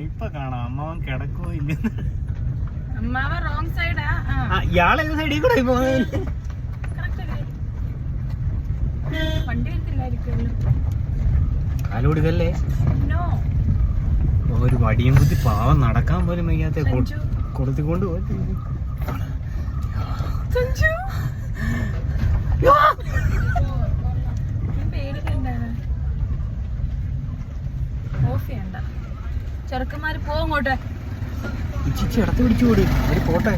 ഇപ്പൊ കാണാം അമ്മാവൻ കിടക്കോ ഇല്ല. അമ്മാവൻ റോങ് സൈഡാ. ഇയാളെ സൈഡിൽ കൂടെ വണ്ടി എടുത്തില്ലായിരിക്കുമല്ലോ. കാല് കൊടുക്കല്ലേ. ഒരു വടിയും കുത്തി പാവം നടക്കാൻ പോലും വയ്യാത്ത കൊടുത്തിക്കൊണ്ട് പോയി. ചെറുക്കന്മാര് പോങ്ങോട്ടെ ഇടത്ത് പിടിച്ചു കൂടി ഒരു പോട്ടെ.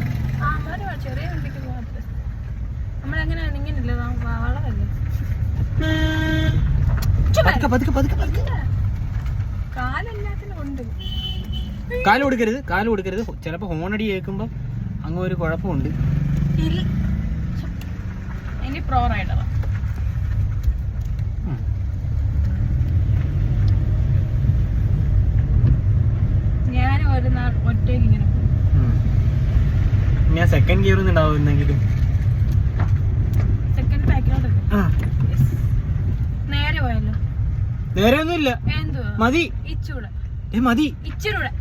ചെറിയ വണ്ടിക്ക് പോകട്ടെ. നമ്മളെങ്ങനെയാണ് ഇങ്ങനല്ലേ വളവല്ലേ. കാലെല്ലാത്തിനും ഉണ്ട്. കാല് കൊടുക്കരുത്. ചിലപ്പോ ഹോണടി കേൾക്കുമ്പോ അങ്ങ് ഒരു കുഴപ്പമുണ്ട്. ഇനി പ്രോ റൈഡറാ. ഞാൻ ഒരു നാൾ ഒറ്റയ്ക്ക് ഇങ്ങനെ പോകും. ഞാൻ സെക്കൻഡ് ഗിയർ ഒന്നും ഉണ്ടാവുന്നെങ്കിലും സെക്കൻഡ് ബാക്കിലോട്ട് നേരെ പോയല്ലോ. നേരെ ഒന്നുമില്ല. മതി ഇച്ചൂടെ മതി ഇച്ചിരൂടെ.